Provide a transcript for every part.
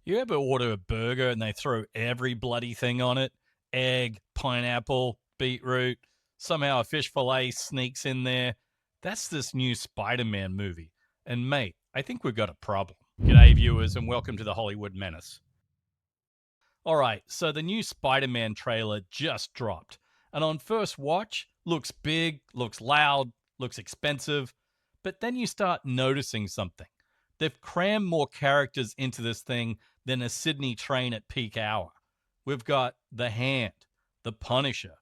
You ever order a burger and they throw every bloody thing on it? Egg, pineapple, beetroot, somehow a fish fillet sneaks in there. That's this new Spider-Man movie. And mate, I think we've got a problem. G'day viewers and welcome to the Hollywood Menace. All right, so the new Spider-Man trailer just dropped. And on first watch, looks big, looks loud, looks expensive. But then you start noticing something. They've crammed more characters into this thing than a Sydney train at peak hour. We've got the Hand, the Punisher,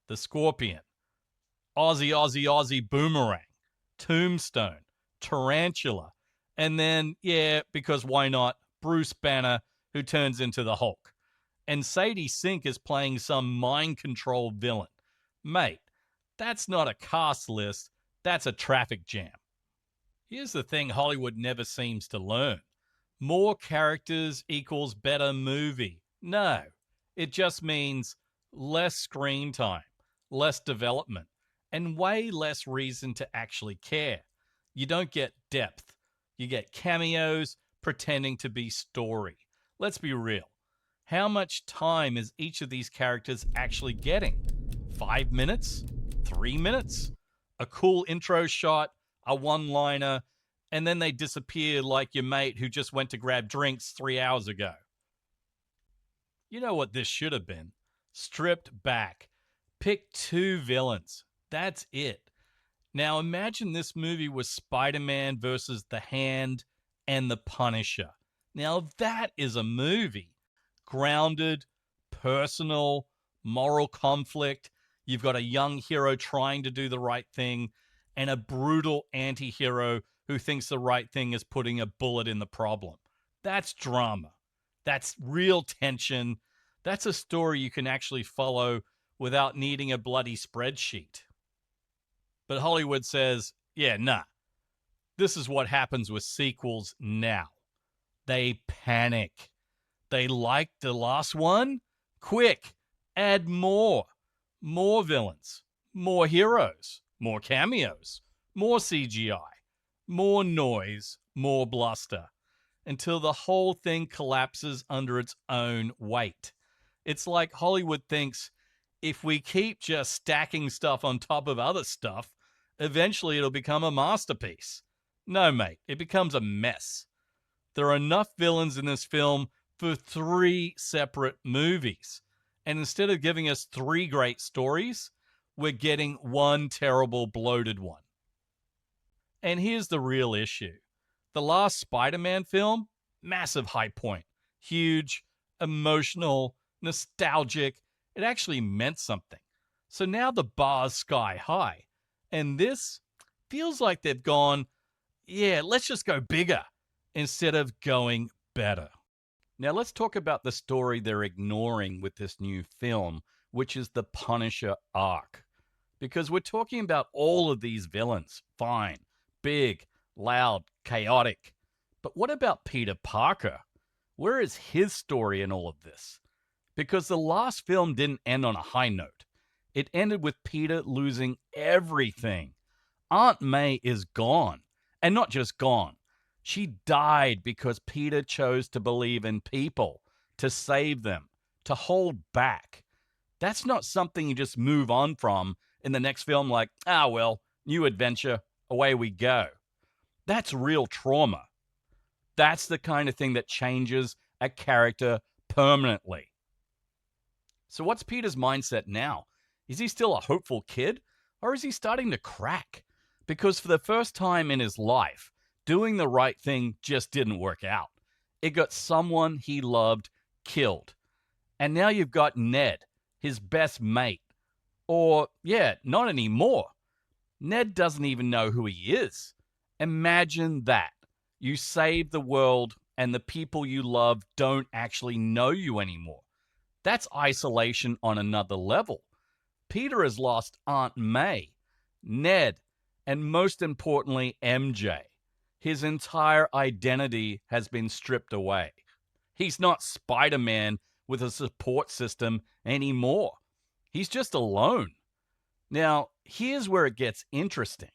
the Scorpion, Aussie Boomerang, Tombstone, Tarantula, and then, yeah, because why not, Bruce Banner, who turns into the Hulk. And Sadie Sink is playing some mind control villain. Mate, that's not a cast list, that's a traffic jam. Here's the thing Hollywood never seems to learn. More characters equals better movie. No, it just means less screen time, less development, and way less reason to actually care. You don't get depth. You get cameos pretending to be story. Let's be real. How much time is each of these characters actually getting? 5 minutes? 3 minutes? A cool intro shot? A one-liner, and then they disappear like your mate who just went to grab drinks 3 hours ago. You know what this should have been? Stripped back. Pick 2 villains. That's it. Now imagine this movie was Spider-Man versus the Hand and the Punisher. Now that is a movie. Grounded, personal, moral conflict. You've got a young hero trying to do the right thing, and a brutal anti-hero who thinks the right thing is putting a bullet in the problem. That's drama. That's real tension. That's a story you can actually follow without needing a bloody spreadsheet. But Hollywood says, yeah, nah. This is what happens with sequels now. They panic. They like the last one? Quick, add more. More villains. More heroes. More cameos, more CGI, more noise, more bluster, until the whole thing collapses under its own weight. It's like Hollywood thinks if we keep just stacking stuff on top of other stuff, eventually it'll become a masterpiece. No, mate, it becomes a mess. There are enough villains in this film for 3 separate movies. And instead of giving us 3 great stories, we're getting one terrible bloated one. And here's the real issue. The last Spider-Man film, massive high point. Huge, emotional, nostalgic. It actually meant something. So now the bar's sky high. And this feels like they've gone, yeah, let's just go bigger instead of going better. Now let's talk about the story they're ignoring with this new film, which is the Punisher arc. Because we're talking about all of these villains. Fine, big, loud, chaotic. But what about Peter Parker? Where is his story in all of this? Because the last film didn't end on a high note. It ended with Peter losing everything. Aunt May is gone. And not just gone. She died because Peter chose to believe in people, to save them, to hold back. That's not something you just move on from in the next film like, well, new adventure, away we go. That's real trauma. That's the kind of thing that changes a character permanently. So what's Peter's mindset now? Is he still a hopeful kid? Or is he starting to crack? Because for the first time in his life, doing the right thing just didn't work out. It got someone he loved killed. And now you've got Ned, his best mate. Or, yeah, not anymore. Ned doesn't even know who he is. Imagine that. You save the world and the people you love don't actually know you anymore. That's isolation on another level. Peter has lost Aunt May, Ned, and most importantly, MJ. His entire identity has been stripped away. He's not Spider-Man with a support system anymore. He's just alone. Now, here's where it gets interesting.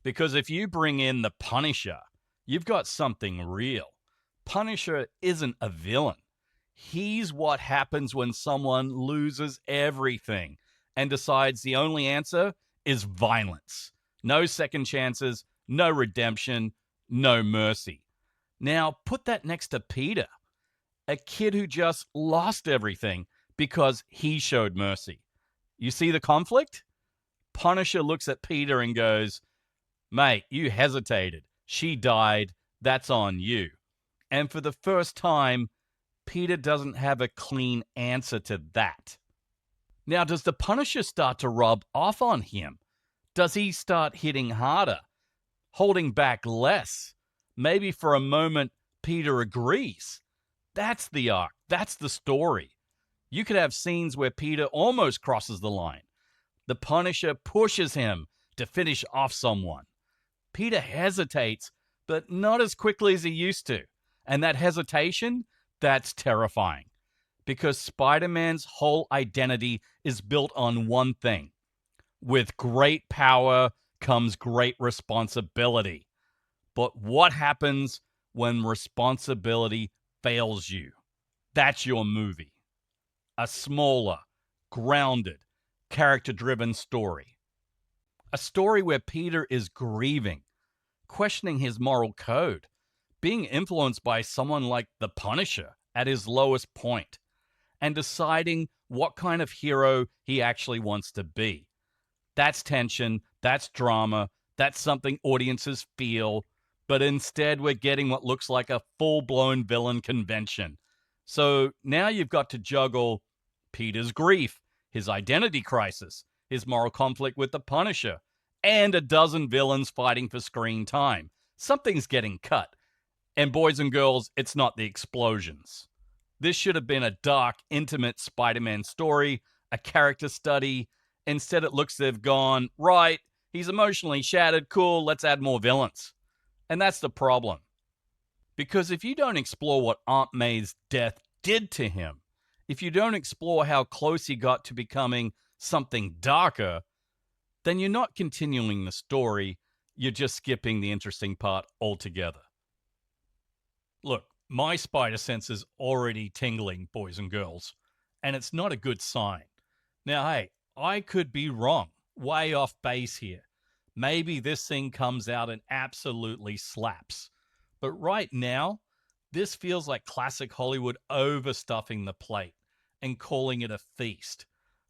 Because if you bring in the Punisher, you've got something real. Punisher isn't a villain. He's what happens when someone loses everything and decides the only answer is violence. No second chances, no redemption, no mercy. Now, put that next to Peter, a kid who just lost everything because he showed mercy. You see the conflict? Punisher looks at Peter and goes, "Mate, you hesitated. She died. That's on you." And for the first time, Peter doesn't have a clean answer to that. Now, does the Punisher start to rub off on him? Does he start hitting harder, holding back less? Maybe for a moment, Peter agrees. That's the arc. That's the story. You could have scenes where Peter almost crosses the line. The Punisher pushes him to finish off someone. Peter hesitates, but not as quickly as he used to. And that hesitation, that's terrifying. Because Spider-Man's whole identity is built on one thing. With great power comes great responsibility. But what happens when responsibility fails you? That's your movie. A smaller, grounded, character-driven story. A story where Peter is grieving, questioning his moral code, being influenced by someone like the Punisher at his lowest point, and deciding what kind of hero he actually wants to be. That's tension, that's drama, that's something audiences feel, but instead we're getting what looks like a full-blown villain convention. So now you've got to juggle Peter's grief, his identity crisis, his moral conflict with the Punisher, and a dozen villains fighting for screen time. Something's getting cut. And boys and girls, it's not the explosions. This should have been a dark, intimate Spider-Man story, a character study. Instead, it looks they've gone, right, he's emotionally shattered, cool, let's add more villains. And that's the problem. Because if you don't explore what Aunt May's death did to him, if you don't explore how close he got to becoming something darker, then you're not continuing the story, you're just skipping the interesting part altogether. Look, my spider sense is already tingling, boys and girls, and it's not a good sign. Now, hey, I could be wrong, way off base here. Maybe this thing comes out and absolutely slaps. But right now, this feels like classic Hollywood overstuffing the plate and calling it a feast.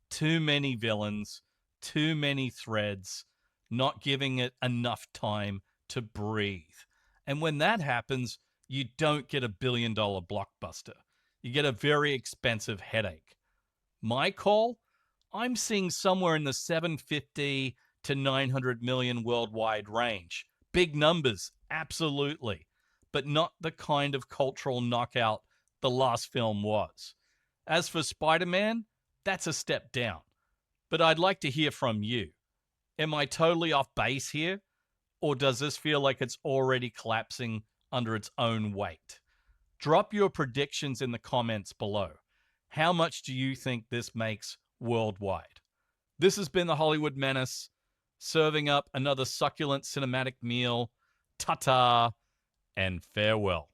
Too many villains, too many threads, not giving it enough time to breathe. And when that happens, you don't get a billion-dollar blockbuster. You get a very expensive headache. My call? I'm seeing somewhere in the 750 to 900 million worldwide range. Big numbers, absolutely. But not the kind of cultural knockout the last film was. As for Spider-Man, that's a step down. But I'd like to hear from you. Am I totally off base here? Or does this feel like it's already collapsing under its own weight? Drop your predictions in the comments below. How much do you think this makes worldwide? This has been the Hollywood Menace, serving up another succulent cinematic meal. Ta-ta, and farewell.